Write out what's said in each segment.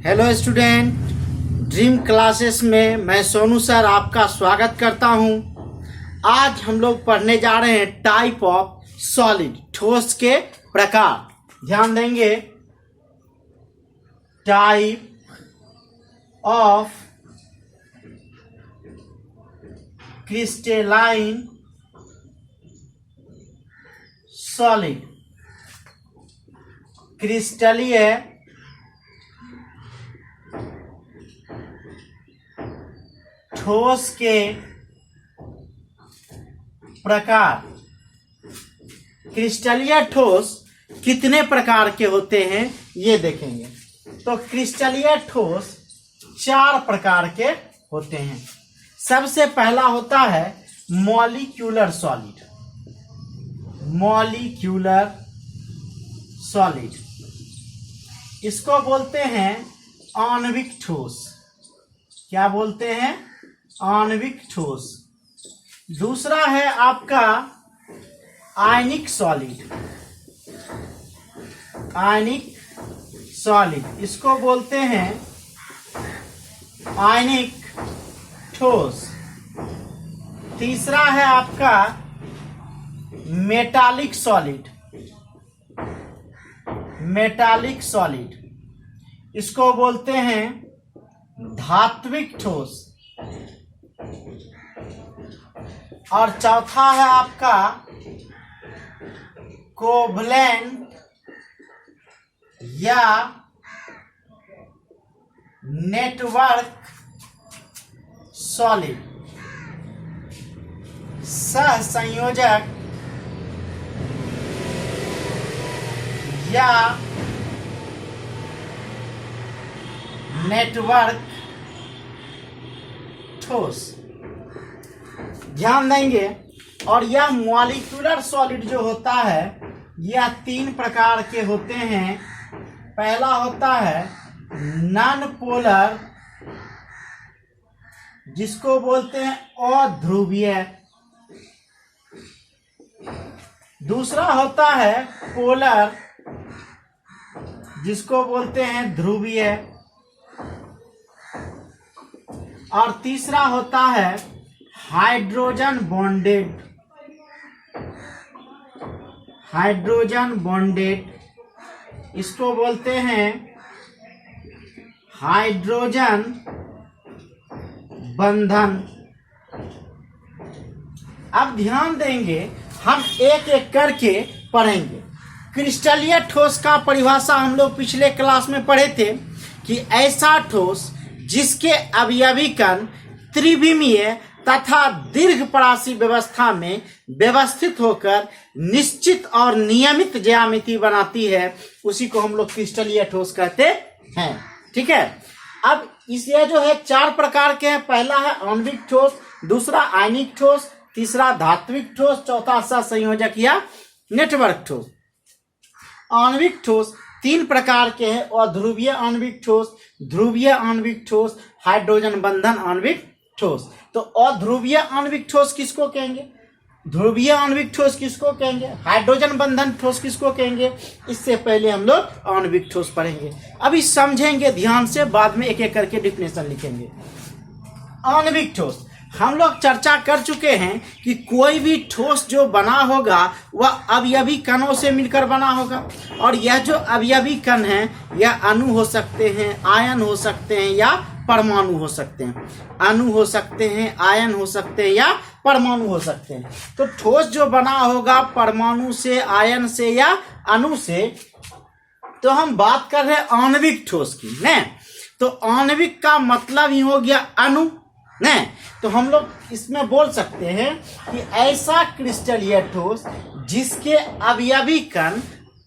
Hello student, dream classes में मैं Sonu sir आपका स्वागत करता हूं। आज हम लोग पढ़ने जा रहे हैं टाइप ऑफ सॉलिड, ठोस के प्रकार। ध्यान देंगे, टाइप ऑफ क्रिस्टलाइन सॉलिड, क्रिस्टलीय ठोस के प्रकार। क्रिस्टलीय ठोस कितने प्रकार के होते हैं ये देखेंगे। तो क्रिस्टलीय ठोस 4 प्रकार के होते हैं। सबसे पहला होता है मॉलिक्यूलर सॉलिड। मॉलिक्यूलर सॉलिड, इसको बोलते हैं आणविक ठोस। क्या बोलते हैं? आणविक ठोस। दूसरा है आपका आयनिक सॉलिड। आयनिक सॉलिड, इसको बोलते हैं आयनिक ठोस। तीसरा है आपका मेटालिक सॉलिड। मेटालिक सॉलिड, इसको बोलते हैं धात्विक ठोस। और चौथा है आपका कोवलेंट या नेटवर्क सॉलिड। सहसंयोजक या नेटवर्क ठोस। ध्यान देंगे, और यह मॉलिक्यूलर सॉलिड जो होता है यह 3 प्रकार के होते हैं। पहला होता है नॉन पोलर, जिसको बोलते हैं अध्रुवीय। दूसरा होता है पोलर, जिसको बोलते हैं ध्रुवीय। और तीसरा होता है हाइड्रोजन बॉन्डेड। हाइड्रोजन बॉन्डेड, इसको बोलते हैं हाइड्रोजन बंधन। अब ध्यान देंगे, हम एक एक करके पढ़ेंगे। क्रिस्टलीय ठोस का परिभाषा हम लोग पिछले क्लास में पढ़े थे कि ऐसा ठोस जिसके अवयवी कण त्रिविमीय तथा दीर्घपरासी व्यवस्था में व्यवस्थित होकर निश्चित और नियमित ज्यामिति बनाती है, उसी को हम लोग क्रिस्टलीय ठोस कहते हैं। ठीक है, अब ये जो है 4 प्रकार के हैं। पहला है आणविक ठोस, दूसरा आयनिक ठोस, तीसरा धात्विक ठोस, चौथा सहसंयोजक या नेटवर्क ठोस। आणविक ठोस 3 प्रकार के हैं, अध्रुवीय आणविक ठोस, ध्रुवीय आणविक ठोस, हाइड्रोजन बंधन आणविक ठोस। तो अध्रुवीय आणविक ठोस किसको कहेंगे? ध्रुवीय आणविक ठोस किसको कहेंगे? हाइड्रोजन बंधन ठोस किसको कहेंगे? इससे पहले हम लोग आणविक ठोस पढ़ेंगे। अभी समझेंगे ध्यान से, बाद में एक एक करके डिफिनेशन लिखेंगे। आणविक ठोस हम लोग चर्चा कर चुके हैं कि कोई भी ठोस जो बना होगा वह अवयवी कणों से मिलकर बना होगा। और यह जो अवयवी कण है यह अणु हो सकते हैं, आयन हो सकते हैं या परमाणु हो सकते हैं। अणु हो सकते हैं, आयन हो सकते हैं या परमाणु हो सकते हैं। तो ठोस जो बना होगा परमाणु से, आयन से या अणु से, तो हम बात कर रहे हैं आणविक ठोस की न। तो आणविक का मतलब ही हो गया अणु न। तो हम लोग इसमें बोल सकते हैं कि ऐसा क्रिस्टलीय ठोस जिसके अवयवी कण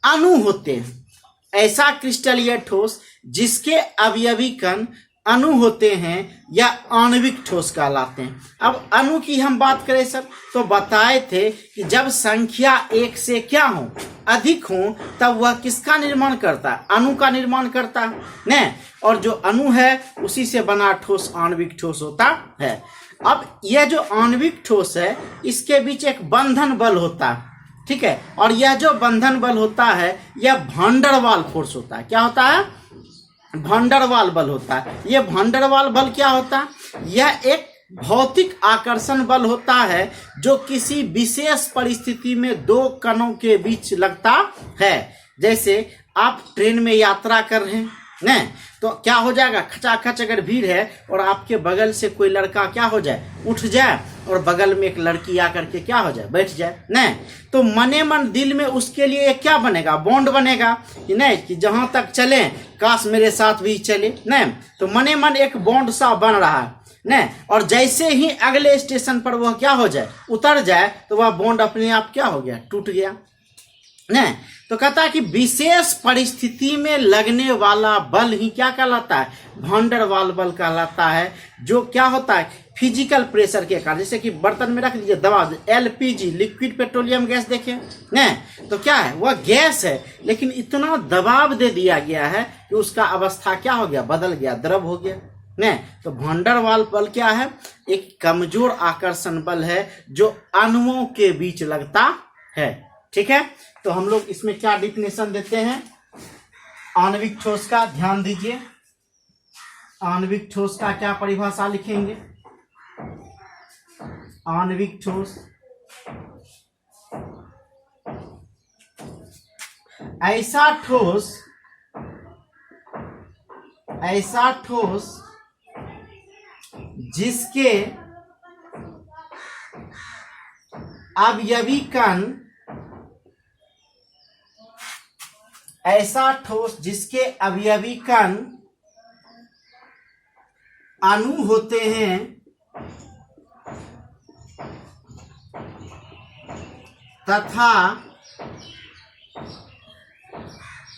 अणु होते हैं। ऐसा क्रिस्टलीय ठोस जिसके अवयवी कण अणु होते हैं या आणविक ठोस कहलाते हैं। अब अणु की हम बात करें सर, तो बताए थे कि जब संख्या 1 से क्या हो, अधिक हो, तब वह किसका निर्माण करता है? अणु का निर्माण करता है न। और जो अणु है उसी से बना ठोस आणविक ठोस होता है। अब यह जो आणविक ठोस है इसके बीच एक बंधन बल होता है, ठीक है। और यह जो बंधन बल होता है यह भांडरवाल फोर्स होता है। क्या होता है? वैन डर वाल बल होता है। ये वैन डर वाल बल क्या होता है? यह एक भौतिक आकर्षण बल होता है जो किसी विशेष परिस्थिति में दो कणों के बीच लगता है। जैसे आप ट्रेन में यात्रा कर रहे हैं न, तो क्या हो जाएगा, खचाखच अगर भीड़ है और आपके बगल से कोई लड़का क्या हो जाए, उठ जाए और बगल में एक लड़की आकर के क्या हो जाए, बैठ जाए न, तो मने मन दिल में उसके लिए एक क्या बनेगा, बॉन्ड बनेगा कि नहीं कि जहां तक चले काश मेरे साथ भी चले न, तो मने मन एक बॉन्ड सा बन रहा है न। और जैसे ही अगले स्टेशन पर वह क्या हो जाए, उतर जाए, तो वह बॉन्ड अपने आप क्या हो गया, टूट गया न। तो कहता है कि विशेष परिस्थिति में लगने वाला बल ही क्या कहलाता है, वैन डर वाल बल कहलाता है, जो क्या होता है फिजिकल प्रेशर के कारण। जैसे कि बर्तन में रख दीजिए दवा, एलपीजी लिक्विड पेट्रोलियम गैस देखें न, तो क्या है, वह गैस है लेकिन इतना दबाव दे दिया गया है कि उसका अवस्था क्या हो गया, बदल गया, द्रव हो गया न। तो वैन डर वाल बल क्या है, एक कमजोर आकर्षण बल है जो अणुओं के बीच लगता है। ठीक है, तो हम लोग इसमें क्या डिफिनेशन देते हैं आणविक ठोस का, ध्यान दीजिए। आणविक ठोस का क्या परिभाषा लिखेंगे, आणविक ठोस ऐसा ठोस जिसके अवयवी कण, ऐसा ठोस जिसके अवयवी कण अणु होते हैं तथा,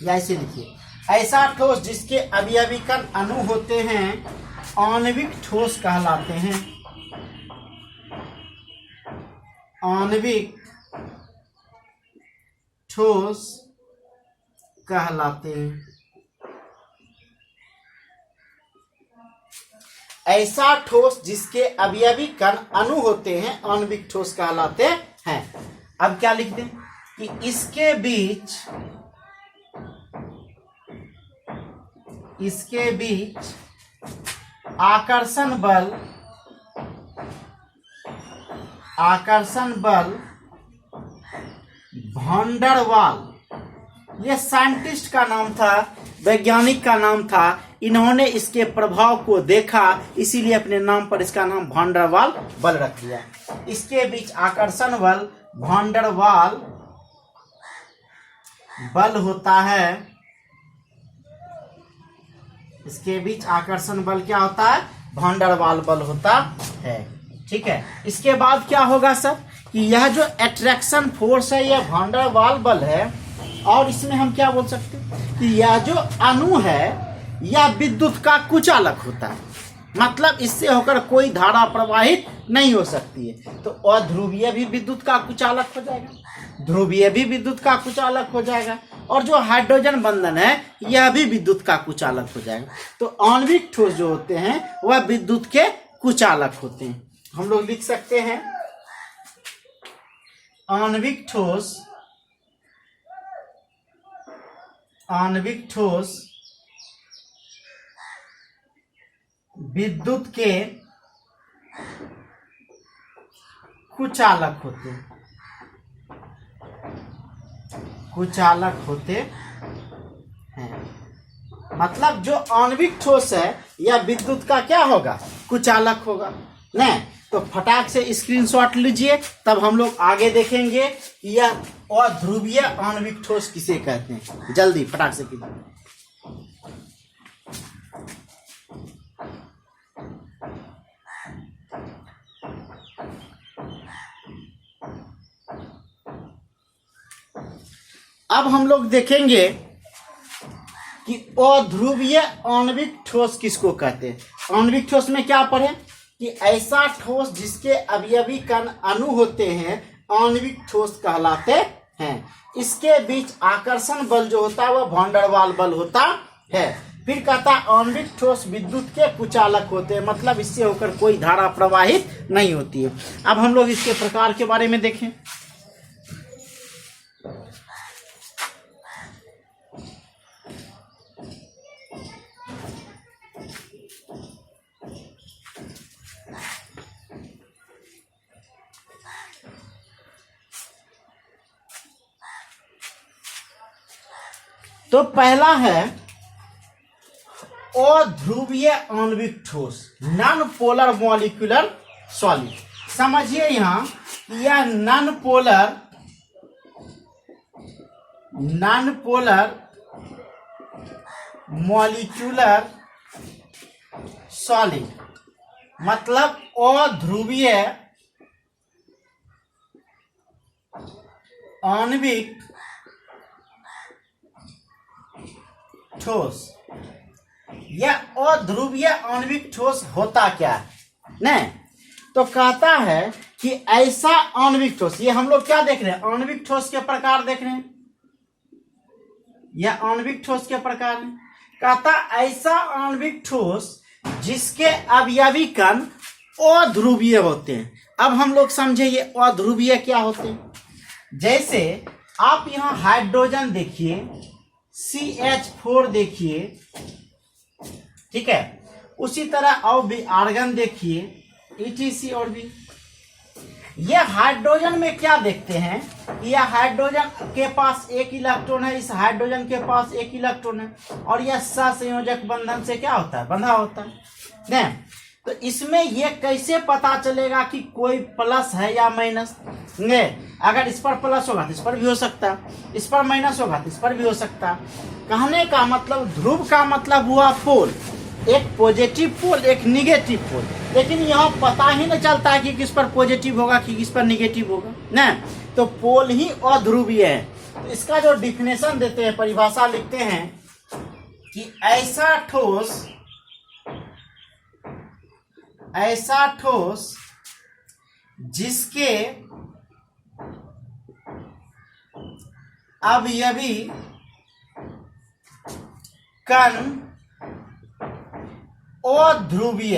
या ऐसे लिखिए, ऐसा ठोस जिसके अवयवी कण अणु होते हैं आणविक ठोस कहलाते हैं। आणविक ठोस कहलाते हैं। ऐसा ठोस जिसके अवयवी कण अणु होते हैं आणविक ठोस कहलाते हैं। अब क्या लिख दें कि इसके बीच आकर्षण बल वैन डर वाल, यह साइंटिस्ट का नाम था, वैज्ञानिक का नाम था, इन्होंने इसके प्रभाव को देखा, इसीलिए अपने नाम पर इसका नाम वैन डर वाल बल रख दिया। इसके बीच आकर्षण बल वैन डर वाल बल होता है। इसके बीच आकर्षण बल क्या होता है, वैन डर वाल बल होता है। ठीक है, इसके बाद क्या होगा सर कि यह जो अट्रैक्शन फोर्स है यह वैन डर वाल बल है, और इसमें हम क्या बोल सकते हैं कि यह जो अणु है यह विद्युत का कुचालक होता है, मतलब इससे होकर कोई धारा प्रवाहित नहीं हो सकती है। तो अध्रुवीय भी विद्युत का कुचालक हो जाएगा, ध्रुवीय भी विद्युत का कुचालक हो जाएगा, और जो हाइड्रोजन बंधन है यह भी विद्युत का कुचालक हो जाएगा। तो आणविक ठोस जो होते हैं वह विद्युत के कुचालक होते हैं। हम लोग लिख सकते हैं आणविक ठोस विद्युत के कुचालक होते हैं। मतलब जो आणविक ठोस है या विद्युत का क्या होगा, कुचालक होगा न। तो फटाक से स्क्रीनशॉट लीजिए, तब हम लोग आगे देखेंगे कि यह अध्रुवीय आणविक ठोस किसे कहते हैं। जल्दी फटाक से कीजिए। अब हम लोग देखेंगे कि अध्रुवीय आणविक ठोस किसको कहते हैं। आणविक ठोस में क्या पढ़े कि ऐसा ठोस जिसके अवयवी कण अणु होते हैं आणविक ठोस कहलाते हैं। इसके बीच आकर्षण बल जो होता है वह वैन डर वाल बल होता है। फिर कहता है आणविक ठोस विद्युत के कुचालक होते हैं, मतलब इससे होकर कोई धारा प्रवाहित नहीं होती है। अब हम लोग इसके प्रकार के बारे में देखें। तो पहला है अध्रुवीय आणविक ठोस, नॉन पोलर मॉलिक्यूलर सॉलिड। समझिए यहां यह नॉन पोलर मॉलिक्यूलर सॉलिड मतलब अध्रुवीय आणविक ठोस। यह अध्रुवीय आणविक ठोस होता क्या है? नहीं, तो कहता है कि ऐसा आणविक ठोस, ये हम लोग क्या देख रहे हैं? आणविक ठोस के प्रकार देख रहे हैं, यह आणविक ठोस के प्रकार है। कहता ऐसा आणविक ठोस जिसके अवयवी कण अध्रुवीय होते हैं। अब हम लोग समझे ये अध्रुवीय क्या होते हैं। जैसे आप यहां हाइड्रोजन देखिए, CH4 देखिए, ठीक है, उसी तरह और भी आर्गन देखिए, ETC और भी। यह हाइड्रोजन में क्या देखते हैं? यह हाइड्रोजन के पास एक इलेक्ट्रॉन है, इस हाइड्रोजन के पास एक इलेक्ट्रॉन है, और यह सहसंयोजक बंधन से क्या होता है? बंधा होता है। नहीं, तो इसमें यह कैसे पता चलेगा कि कोई प्लस है या माइनस? नहीं, अगर इस पर प्लस होगा तो इस पर भी हो सकता है, इस पर माइनस होगा तो इस पर भी हो सकता है। कहने का मतलब ध्रुव का मतलब हुआ पोल, एक पॉजिटिव पोल एक निगेटिव पोल, लेकिन यहाँ पता ही नहीं चलता है कि किस पर पॉजिटिव होगा कि किस पर निगेटिव होगा। नहीं, तो पोल ही अध्रुवीय है। तो इसका जो डिफिनेशन देते हैं, परिभाषा लिखते हैं कि ऐसा ठोस जिसके अवयवी कण अध्रुवीय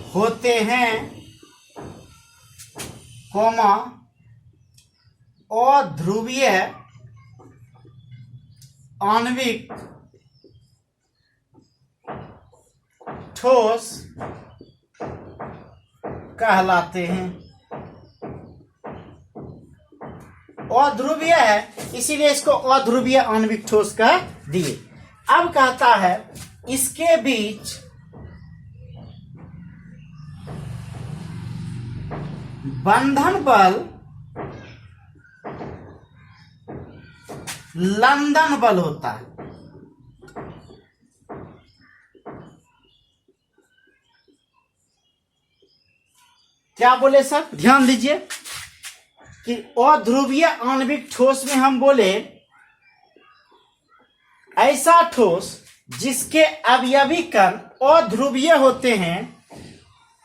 होते हैं, अध्रुवीय आणविक ठोस कहलाते हैं। अध्रुवीय है इसीलिए इसको अध्रुवीय आणविक ठोस कह दिए। अब कहता है इसके बीच बंधन बल लंदन बल होता है। क्या बोले सर? ध्यान दीजिए कि अध्रुवीय आणविक ठोस में हम बोले ऐसा ठोस जिसके अवयवी कण अध्रुवीय होते हैं,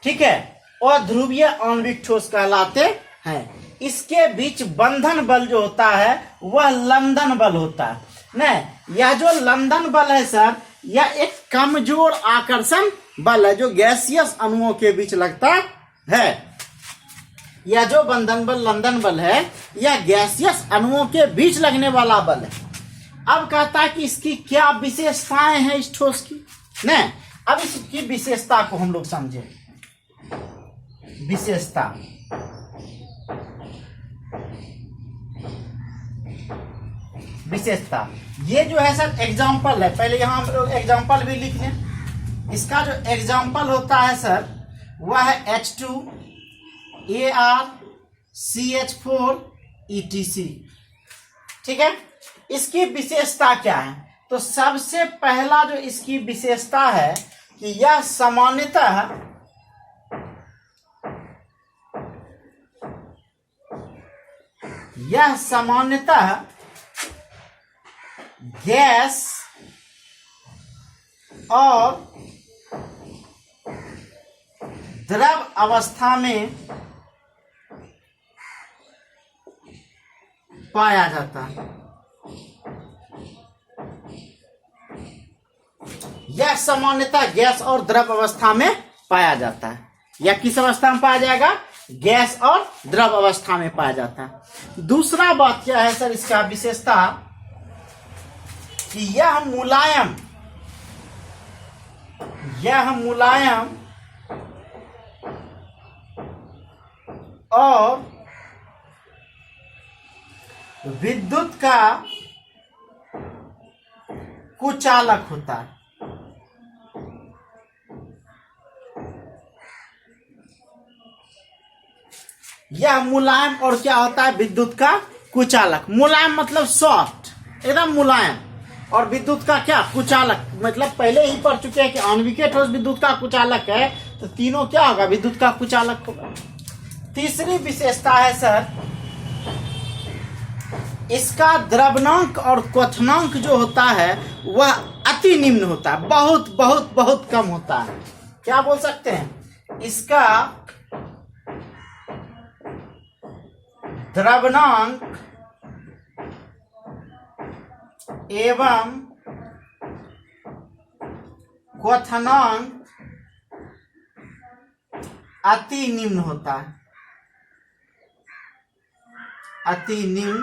ठीक है, अध्रुवीय आणविक ठोस कहलाते हैं। इसके बीच बंधन बल जो होता है वह लंदन बल होता है। नहीं, यह जो लंदन बल है सर, यह एक कमजोर आकर्षण बल है जो गैसियस अणुओं के बीच लगता है। यह जो बंधन बल लंदन बल है, यह गैसियस अणुओं के बीच लगने वाला बल है। अब कहता है कि इसकी क्या विशेषताएं हैं इस ठोस की। नहीं, अब इसकी विशेषता को हम लोग समझे। विशेषता ये जो है सर एग्जाम्पल है। पहले यहां हम लोग एग्जाम्पल भी लिख लें। इसका जो एग्जाम्पल होता है सर वह है H2 Ar CH4 ETC, ठीक है। इसकी विशेषता क्या है? तो सबसे पहला जो इसकी विशेषता है कि यह सामान्यतः गैस और द्रव अवस्था में पाया जाता है। यह सामान्यतः गैस और द्रव अवस्था में पाया जाता है। यह किस अवस्था में पाया जाएगा? गैस और द्रव अवस्था में पाया जाता है। दूसरा बात क्या है सर इसका विशेषता कि यह मुलायम और विद्युत का कुचालक होता है। यह मुलायम और क्या होता है, विद्युत का कुचालक। मुलायम मतलब सॉफ्ट, एकदम मुलायम, और विद्युत का क्या, कुचालक, मतलब पहले ही पढ़ चुके हैं कि आणविक ठोस विद्युत का कुचालक है, तो तीनों क्या होगा, विद्युत का कुचालक होगा। तीसरी विशेषता है सर, इसका द्रव्यनांक और क्वथनांक जो होता है वह अति निम्न होता है, बहुत बहुत बहुत कम होता है। क्या बोल सकते हैं, इसका द्रव्यनांक एवं क्वथनांक अति निम्न होता है, अति निम्न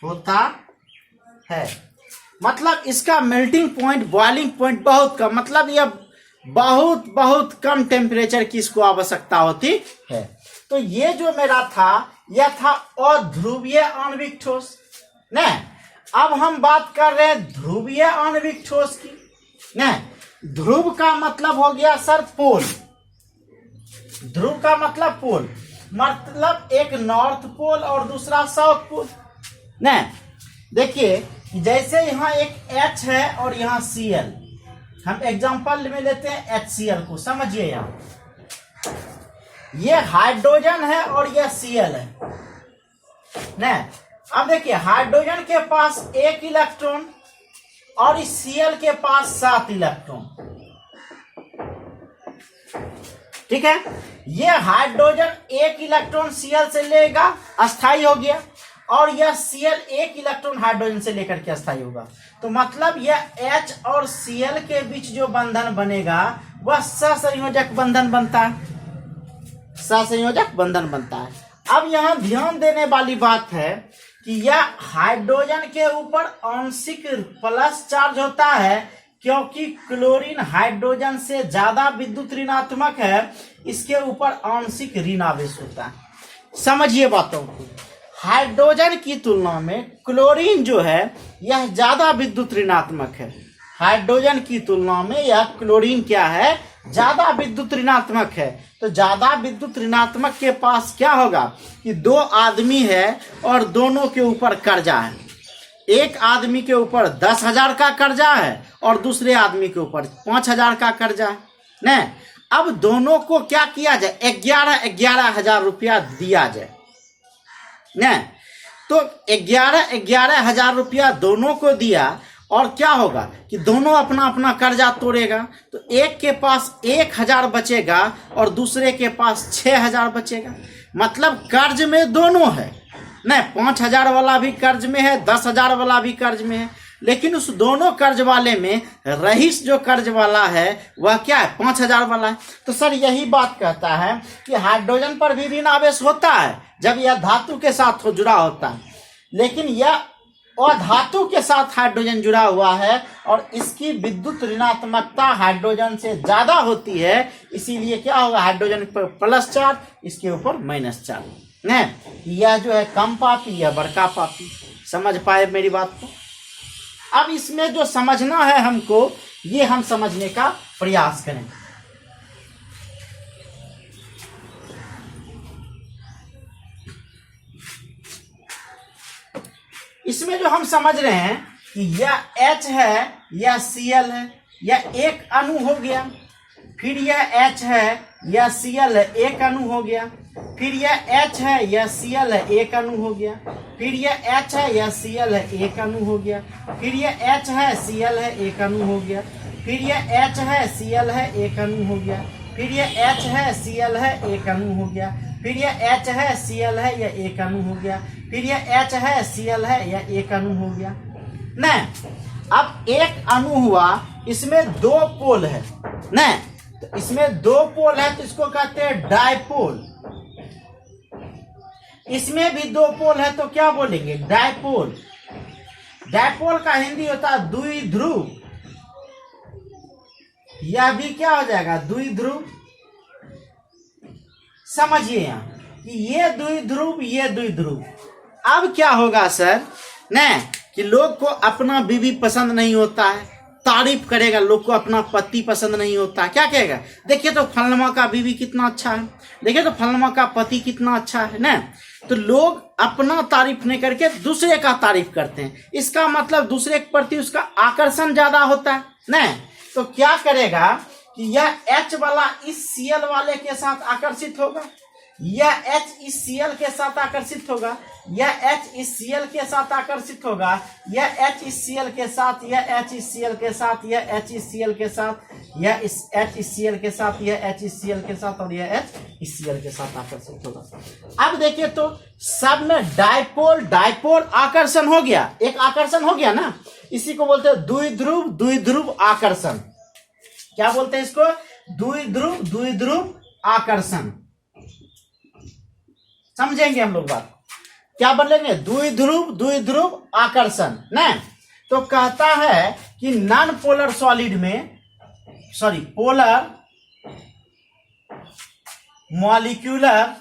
होता है। मतलब इसका मेल्टिंग पॉइंट, बॉइलिंग पॉइंट बहुत कम, मतलब यह बहुत बहुत कम टेम्परेचर की इसको आवश्यकता होती है। तो ये जो मेरा था, यह था अध्रुवीय आणविक ठोस। न अब हम बात कर रहे हैं ध्रुवीय आणविक ठोस की। न ध्रुव का मतलब हो गया सर पोल, ध्रुव का मतलब पोल, मतलब एक नॉर्थ पोल और दूसरा साउथ पोल। न देखिए, जैसे यहाँ एक H है और यहाँ Cl, हम एग्जांपल में लेते हैं HCl को, समझिए। यहाँ ये हाइड्रोजन है और यह Cl है न। अब देखिए, हाइड्रोजन के पास 1 इलेक्ट्रॉन और इस Cl के पास 7 इलेक्ट्रॉन, ठीक है। ये हाइड्रोजन 1 इलेक्ट्रॉन Cl से लेगा, अस्थाई हो गया, और यह Cl 1 इलेक्ट्रॉन हाइड्रोजन से लेकर के अस्थाई होगा। तो मतलब यह H और Cl के बीच जो बंधन बनेगा वह सहसंयोजक बंधन बनता है, सहसंयोजक बंधन बनता है। अब यहाँ ध्यान देने वाली बात है कि यह हाइड्रोजन के ऊपर आंशिक प्लस चार्ज होता है, क्योंकि क्लोरीन हाइड्रोजन से ज्यादा विद्युत ऋणात्मक है, इसके ऊपर आंशिक ऋण आवेश होता है। समझिए बातों को, हाइड्रोजन की तुलना में क्लोरीन जो है यह ज्यादा विद्युत ऋणात्मक है। हाइड्रोजन की तुलना में यह क्लोरीन क्या है, ज्यादा विद्युत ऋणात्मक है। तो ज्यादा विद्युत ऋणात्मक के पास क्या होगा कि 2 आदमी है और दोनों के ऊपर कर्जा है। एक आदमी के ऊपर 10,000 का कर्जा है और दूसरे आदमी के ऊपर 5,000 का कर्जा है न। अब दोनों को क्या किया जाए, 11,000 रुपया दिया जाए न। तो 11,000 रुपया दोनों को दिया, और क्या होगा कि दोनों अपना अपना कर्जा तोड़ेगा। तो एक के पास 1,000 बचेगा और दूसरे के पास 6,000 बचेगा। मतलब कर्ज में दोनों है न, 5,000 वाला भी कर्ज में है, 10,000 वाला भी कर्ज में है। लेकिन उस दोनों कर्ज वाले में रईस जो कर्ज वाला है वह क्या है, 5,000 वाला है। तो सर यही बात कहता है कि हाइड्रोजन पर भी ऋण आवेश होता है जब यह धातु के साथ जुड़ा होता है, लेकिन यह अधातु के साथ हाइड्रोजन जुड़ा हुआ है और इसकी विद्युत ऋणात्मकता हाइड्रोजन से ज्यादा होती है। इसीलिए क्या होगा, हाइड्रोजन पर प्लस चार्ज, इसके ऊपर माइनस चार्ज न। यह जो है कम पापी, यह बड़का पापी। समझ पाए मेरी बात को? अब इसमें जो समझना है हमको, ये हम समझने का प्रयास करें। इसमें जो हम समझ रहे हैं कि यह H है, यह Cl है, यह एक अणु हो गया। फिर यह H है, यह Cl है, एक अणु हो गया। फिर यह H है, यह Cl है, एक अणु हो गया। फिर यह H है, यह Cl है, एक अणु हो गया। फिर यह H है, Cl है, एक अणु हो गया। फिर यह H है, Cl है, एक अणु हो गया। फिर यह H है, Cl है, एक अणु हो गया। फिर यह H है, Cl है, यह एक अणु हो गया। फिर यह H है, Cl है, यह एक अणु हो गया न। अब एक अणु हुआ, इसमें 2 पोल है न। तो इसमें 2 पोल है, तो इसको कहते हैं डायपोल। इसमें भी 2 पोल है, तो क्या बोलेंगे, डायपोल। डायपोल का हिंदी होता है द्विध्रुव। यह भी क्या हो जाएगा, द्विध्रुव। समझिए यहाँ कि ये द्विध्रुव ये द्विध्रुव। अब क्या होगा सर न कि लोग को अपना बीवी पसंद नहीं होता है, तारीफ करेगा, लोग को अपना पति पसंद नहीं होता, क्या कहेगा, देखिए तो फलनमा का बीवी कितना अच्छा है, देखिए तो फलनमा का पति कितना अच्छा है ना। तो लोग अपना तारीफ नहीं करके दूसरे का तारीफ करते हैं, इसका मतलब दूसरे के प्रति उसका आकर्षण ज्यादा होता है ना। तो क्या करेगा कि यह H वाला इस Cl वाले के साथ आकर्षित होगा, यह H इस Cl के साथ आकर्षित होगा, यह H इस Cl के साथ आकर्षित होगा, यह H इस Cl के साथ, यह H इस Cl के साथ, यह H इस Cl के साथ, यह इस H इस Cl के साथ, यह H इस Cl के साथ और यह H इस Cl के साथ आकर्षित होगा। अब देखिए तो सब में डायपोल डायपोल आकर्षण हो गया, एक आकर्षण हो गया ना, इसी को बोलते हैं द्विध्रुव द्विध्रुव आकर्षण। क्या बोलते हैं इसको, द्विध्रुव द्विध्रुव आकर्षण। समझेंगे हम लोग बात, क्या बोलेंगे, द्विध्रुव द्विध्रुव आकर्षण ना। तो कहता है कि नॉन पोलर सॉलिड में, सॉरी पोलर मॉलिक्यूलर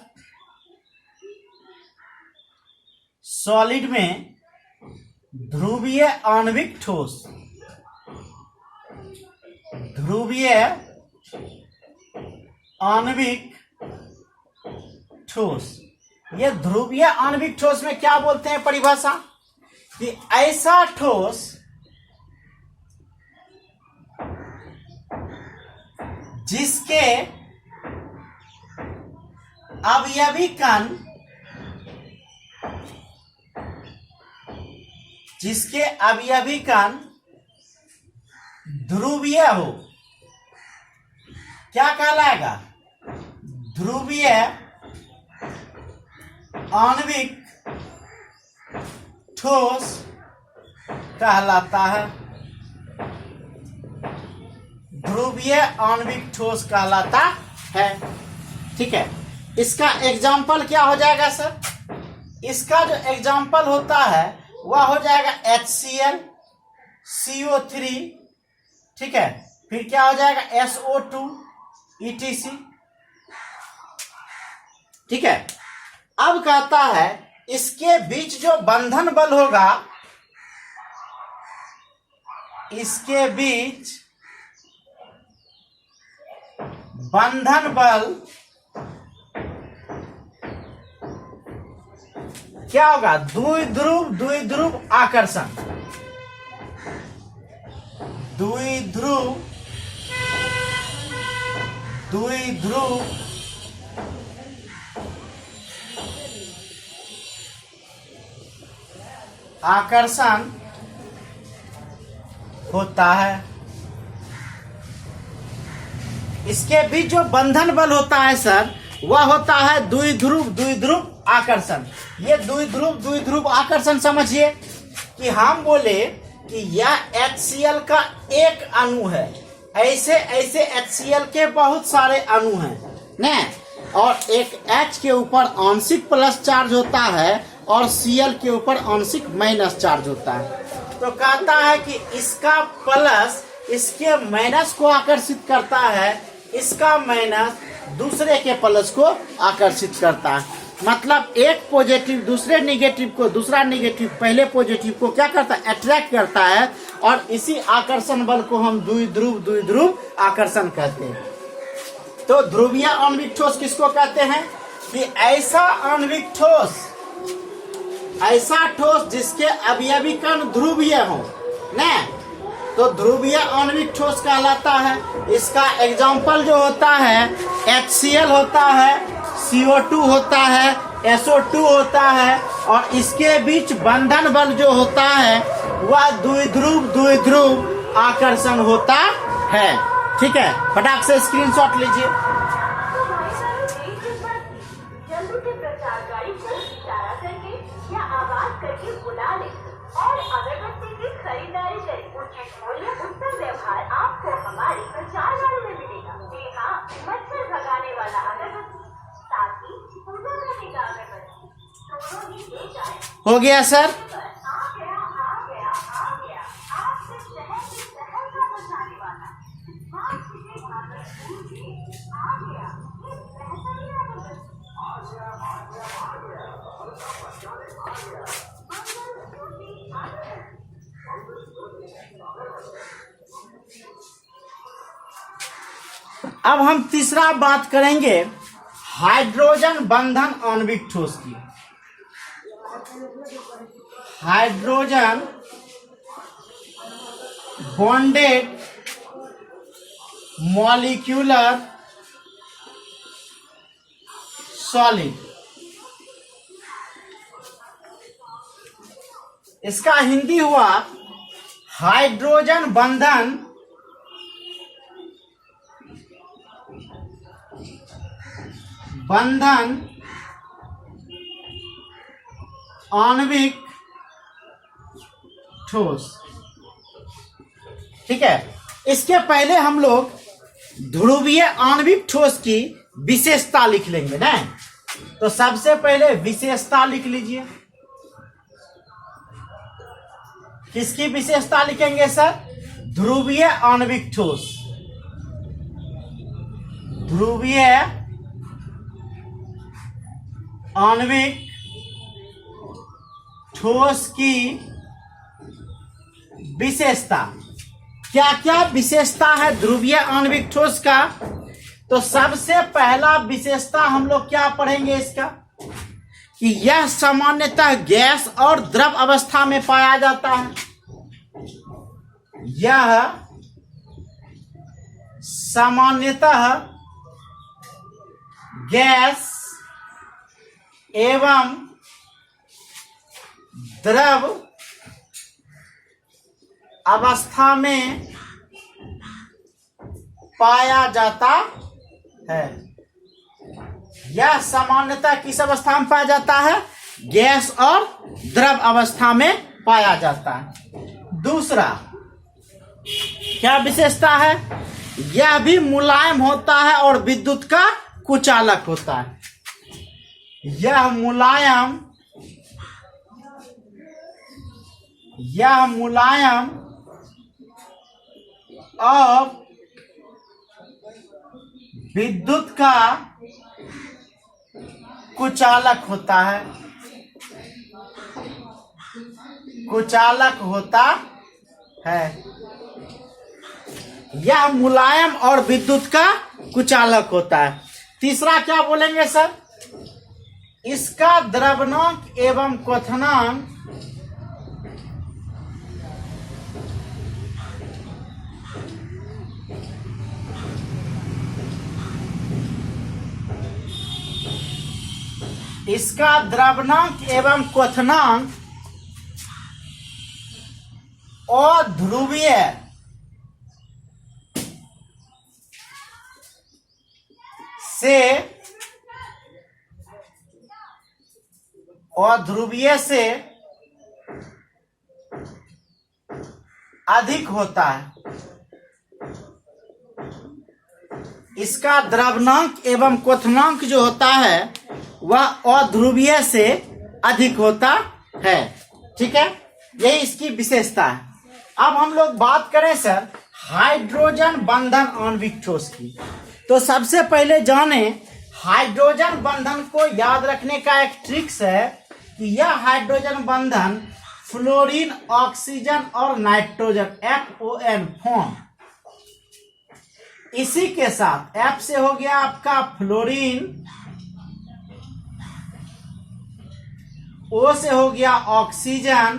सॉलिड में ध्रुवीय आणविक ठोस, ध्रुवीय आणविक ठोस, ये ध्रुवीय आणविक ठोस में क्या बोलते हैं परिभाषा, कि ऐसा ठोस जिसके अवयवी कण, जिसके अवयवी कण ध्रुवीय हो, क्या कहलाएगा, ध्रुवीय आणविक ठोस कहलाता है, ध्रुवीय आणविक ठोस कहलाता है। ठीक है, इसका एग्जाम्पल क्या हो जाएगा सर, इसका जो एग्जाम्पल होता है वह हो जाएगा HCl, CO3, ठीक है, फिर क्या हो जाएगा SO2, ETC। ठीक है, अब कहता है इसके बीच जो बंधन बल होगा, इसके बीच बंधन बल क्या होगा, द्विध्रुव द्विध्रुव आकर्षण, द्विध्रुव द्विध्रुव आकर्षण होता है। इसके बीच जो बंधन बल होता है सर, वह होता है द्विध्रुव द्विध्रुव आकर्षण। ये द्विध्रुव द्विध्रुव आकर्षण समझिए कि हम बोले कि यह HCl का एक अणु है, ऐसे ऐसे HCl के बहुत सारे अणु हैं ना, और एक H के ऊपर आंशिक प्लस चार्ज होता है और Cl के ऊपर आंशिक माइनस चार्ज होता है। तो कहता है कि इसका प्लस इसके माइनस को आकर्षित करता है, इसका माइनस दूसरे के प्लस को आकर्षित करता है। मतलब एक पॉजिटिव दूसरे नेगेटिव को, दूसरा नेगेटिव पहले पॉजिटिव को क्या करता है, अट्रैक्ट करता है, और इसी आकर्षण बल को हम द्विध्रुव द्विध्रुव आकर्षण कहते हैं। तो ध्रुवीय आणविक ठोस किसको कहते हैं, कि ऐसा आणविक ठोस, ऐसा ठोस जिसके अवयवी कण ध्रुवीय हो ना, तो ध्रुवीय आणविक ठोस कहलाता है। इसका एग्जाम्पल जो होता है HCl होता है, CO2 होता है, SO2 होता है, और इसके बीच बंधन बल जो होता है वह द्विध्रुव द्विध्रुव आकर्षण होता है। ठीक है, फटाक से स्क्रीनशॉट लीजिए। हो गया सर, अब हम तीसरा बात करेंगे हाइड्रोजन बंधन आणविक ठोस की। Hydrogen bonded molecular solid. इसका हिंदी हुआ हाइड्रोजन बंधन आणविक ठोस। ठीक है, इसके पहले हम लोग ध्रुवीय आणविक ठोस की विशेषता लिख लेंगे ना। तो सबसे पहले विशेषता लिख लीजिए। किसकी विशेषता लिखेंगे सर? ध्रुवीय आणविक ठोस। ध्रुवीय आणविक ठोस की विशेषता। क्या क्या विशेषता है ध्रुवीय आणविक ठोस का? तो सबसे पहला विशेषता हम लोग क्या पढ़ेंगे इसका, कि यह सामान्यतः गैस और द्रव अवस्था में पाया जाता है। यह सामान्यतः गैस एवं द्रव अवस्था में पाया जाता है। यह सामान्यतः किस अवस्था में पाया जाता है? गैस और द्रव अवस्था में पाया जाता है। दूसरा क्या विशेषता है? यह भी मुलायम होता है और विद्युत का कुचालक होता है। यह मुलायम और विद्युत का कुचालक होता है। यह मुलायम और विद्युत का कुचालक होता है। तीसरा क्या बोलेंगे सर? इसका द्रवणांक एवं क्वथनांक अध्रुवीय से अधिक होता है। इसका द्रवणांक एवं क्वथनांक जो होता है वह अध्रुवीय से अधिक होता है। ठीक है, यही इसकी विशेषता है। अब हम लोग बात करें सर हाइड्रोजन बंधन आणविक ठोस की। तो सबसे पहले जाने हाइड्रोजन बंधन को याद रखने का एक ट्रिक्स है कि यह हाइड्रोजन बंधन फ्लोरीन, ऑक्सीजन और नाइट्रोजन FON फॉर्म। इसी के साथ F से हो गया आपका फ्लोरीन, O से हो गया ऑक्सीजन,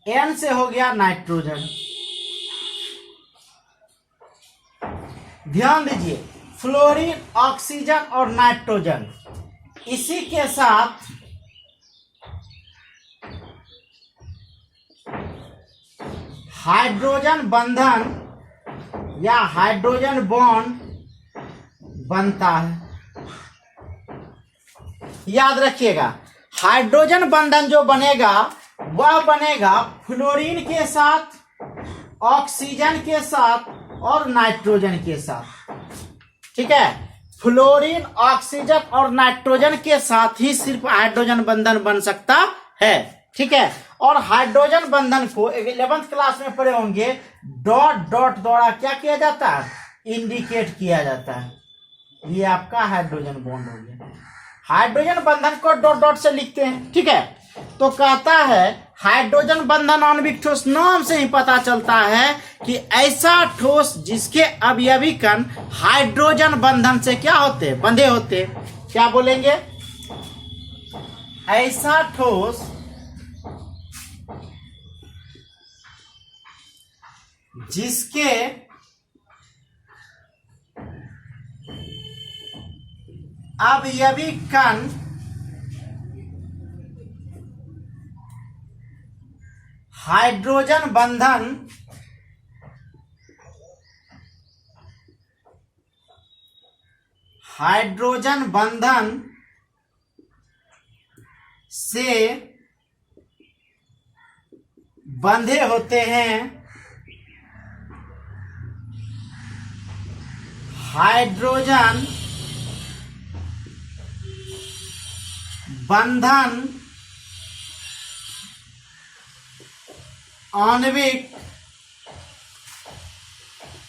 N से हो गया नाइट्रोजन। ध्यान दीजिए, फ्लोरीन, ऑक्सीजन और नाइट्रोजन, इसी के साथ हाइड्रोजन बंधन या हाइड्रोजन बॉन्ड बनता है। याद रखिएगा, हाइड्रोजन बंधन जो बनेगा वह बनेगा फ्लोरीन के साथ, ऑक्सीजन के साथ और नाइट्रोजन के साथ। ठीक है, फ्लोरीन, ऑक्सीजन और नाइट्रोजन के साथ ही सिर्फ हाइड्रोजन बंधन बन सकता है। ठीक है, और हाइड्रोजन बंधन को 11th क्लास में पढ़े होंगे, डॉट डॉट द्वारा क्या किया जाता है? इंडिकेट किया जाता है। ये आपका हाइड्रोजन बॉन्ड हो गया। हाइड्रोजन बंधन को डॉट डॉट से लिखते हैं। ठीक है, तो कहता है हाइड्रोजन बंधन आणविक ठोस नाम से ही पता चलता है कि ऐसा ठोस जिसके अवयवी कण हाइड्रोजन बंधन से क्या होते हैं, बंधे होते हैं। क्या बोलेंगे? ऐसा ठोस जिसके अवयवी कण हाइड्रोजन बंधन से बंधे होते हैं। हाइड्रोजन बंधन आणविक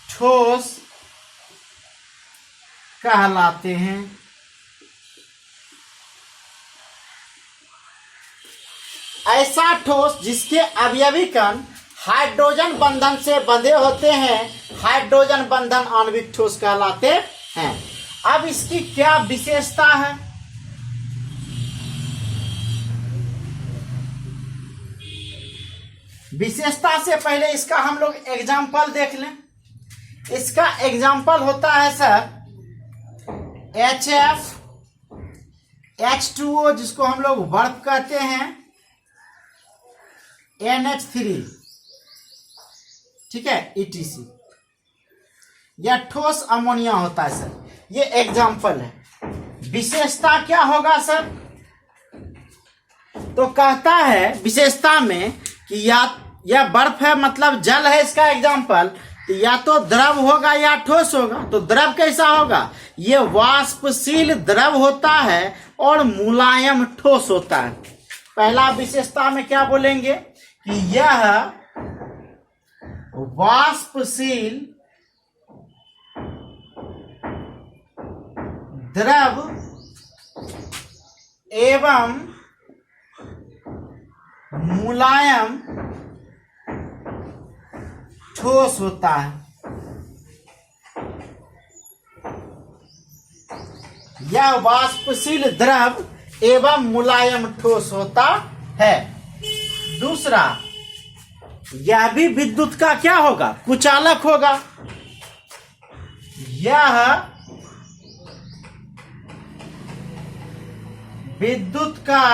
ठोस कहलाते हैं। ऐसा ठोस जिसके अवयवी कण हाइड्रोजन बंधन से बंधे होते हैं हाइड्रोजन बंधन आणविक ठोस कहलाते हैं। अब इसकी क्या विशेषता है? विशेषता से पहले इसका हम लोग एग्जाम्पल देख लें। इसका एग्जाम्पल होता है सर HF H2O जिसको हम लोग बर्फ कहते हैं, NH3, ठीक है, ETC। यह ठोस अमोनिया होता है सर। ये एग्जाम्पल है। विशेषता क्या होगा सर? तो कहता है विशेषता में कि या बर्फ है मतलब जल है इसका एग्जाम्पल, तो या तो द्रव होगा या ठोस होगा। तो द्रव कैसा होगा? ये वाष्पशील द्रव होता है और मुलायम ठोस होता है। पहला विशेषता में क्या बोलेंगे कि यह वाष्पशील द्रव एवं मुलायम ठोस होता है। यह वाष्पशील द्रव एवं मुलायम ठोस होता है। दूसरा, यह भी विद्युत का क्या होगा? कुचालक होगा। यह विद्युत का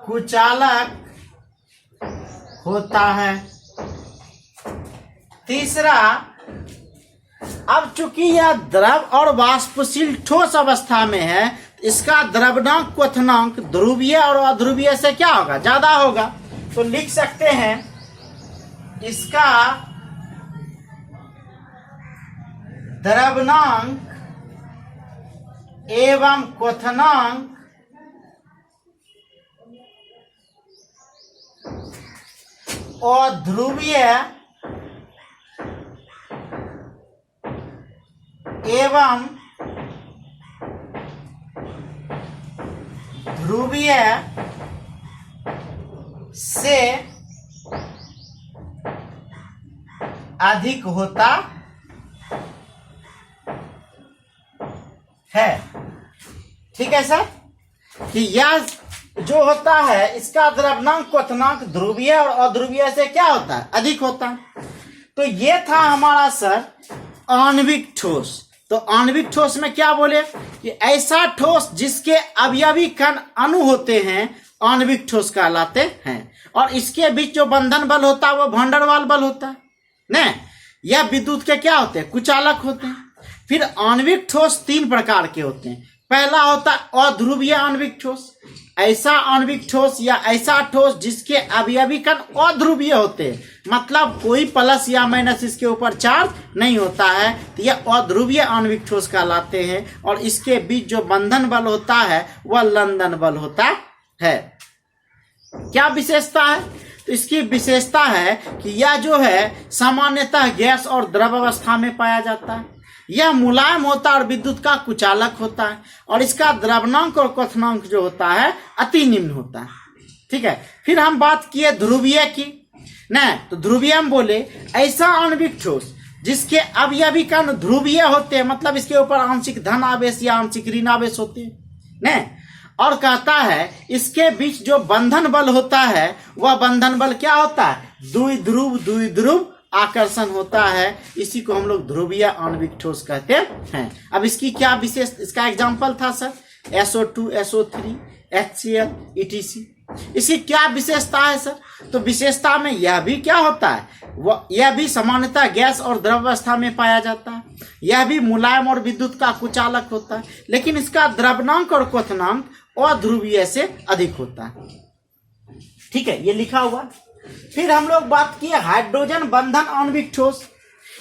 कुचालक होता है। तीसरा, अब चूंकि यह द्रव और वाष्पशील ठोस अवस्था में है, इसका द्रवणांक क्वथनांक ध्रुवीय और अध्रुवीय से क्या होगा? ज्यादा होगा। तो लिख सकते हैं इसका द्रवणांक एवं क्वथनांक अध्रुवीय एवं ध्रुवीय से अधिक होता है। ठीक है सर, कि यह जो होता है इसका द्रव्यनांक क्वथनांक ध्रुवीय और अध्रुवीय से क्या होता है? अधिक होता है। तो ये था हमारा सर आणविक ठोस। तो आणविक ठोस में क्या बोले कि ऐसा ठोस जिसके अवयवी कण अणु होते हैं आणविक ठोस कहलाते हैं, और इसके बीच जो बंधन बल होता है वो वैन वाल बल होता है न। यह विद्युत के क्या होते हैं? कुचालक होते हैं। फिर आणविक ठोस तीन प्रकार के होते हैं। पहला होता है अध्रुवीय आणविक ठोस। ऐसा आणविक ठोस या ऐसा ठोस जिसके अवयवी कण अध्रुवीय होते हैं, मतलब कोई प्लस या माइनस इसके ऊपर चार्ज नहीं होता है, तो यह अध्रुवीय आणविक ठोस कहलाते हैं। और इसके बीच जो बंधन बल होता है वह लंदन बल होता है। क्या विशेषता है? तो इसकी विशेषता है कि यह जो है सामान्यतः गैस और द्रव अवस्था में पाया जाता है। यह मुलायम होता है और विद्युत का कुचालक होता है, और इसका द्रवणांक और क्वथनांक जो होता है अति निम्न होता है। ठीक है, फिर हम बात किए ध्रुवीय की, न तो ध्रुवीय हम बोले ऐसा आणविक ठोस जिसके अवयवी कण ध्रुवीय होते हैं, मतलब इसके ऊपर आंशिक धन आवेश या आंशिक ऋण आवेश होते हैं न, और कहता है इसके बीच जो बंधन बल होता है वह बंधन बल क्या होता है, द्विध्रुव आकर्षण होता है। इसी को हम लोग ध्रुवीय आणविक ठोस कहते हैं। अब इसकी क्या विशेष, इसका एग्जांपल था sir SO2, SO3, HCl, ETC। इसकी क्या विशेषता है सर, तो विशेषता में यह भी क्या होता है, यह भी सामान्यतः गैस और द्रव अवस्था में पाया जाता है। यह भी मुलायम और विद्युत का कुचालक होता है, लेकिन इसका द्रवणांक और क्वथनांक अध्रुवीय से अधिक होता है। ठीक है, ये लिखा हुआ। फिर हम लोग बात किए हाइड्रोजन बंधन आणविक ठोस,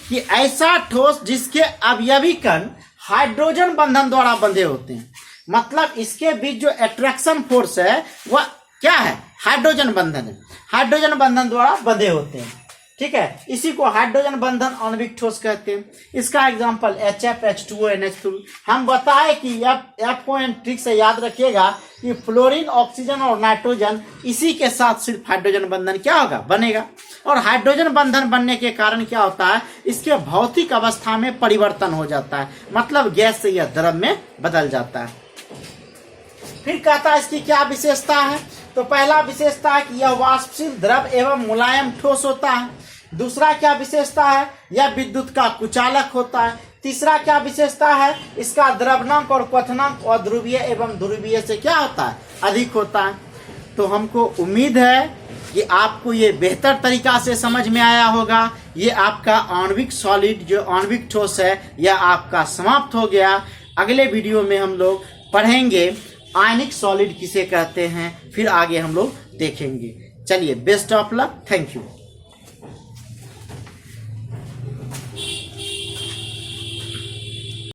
कि ऐसा ठोस जिसके अवयवी कण हाइड्रोजन बंधन द्वारा बंधे होते हैं, मतलब इसके बीच जो अट्रैक्शन फोर्स है वह क्या है, हाइड्रोजन बंधन है, हाइड्रोजन बंधन द्वारा बंधे होते हैं। ठीक है, इसी को हाइड्रोजन बंधन आणविक ठोस कहते हैं। इसका एग्जांपल HF, H2O, NH3। हम बताए कि F पॉइंट ठीक से याद रखिएगा कि फ्लोरीन, ऑक्सीजन और नाइट्रोजन इसी के साथ सिर्फ हाइड्रोजन बंधन क्या होगा, बनेगा। और हाइड्रोजन बंधन बनने के कारण क्या होता है, इसके भौतिक अवस्था में परिवर्तन हो जाता है, मतलब गैस से यह द्रव में बदल जाता है। फिर कहता है इसकी क्या विशेषता है, तो पहला विशेषता है कि यह वाष्पशील द्रव एवं मुलायम ठोस होता है। दूसरा क्या विशेषता है, यह विद्युत का कुचालक होता है। तीसरा क्या विशेषता है, इसका द्रवणांक और क्वथनांक अध्रुवीय एवं ध्रुवीय से क्या होता है, अधिक होता है। तो हमको उम्मीद है कि आपको ये बेहतर तरीका से समझ में आया होगा। ये आपका आणविक सॉलिड जो आणविक ठोस है यह आपका समाप्त हो गया। अगले वीडियो में हम लोग पढ़ेंगे आयनिक सॉलिड किसे कहते हैं, फिर आगे हम लोग देखेंगे। चलिए, best of luck, thank you.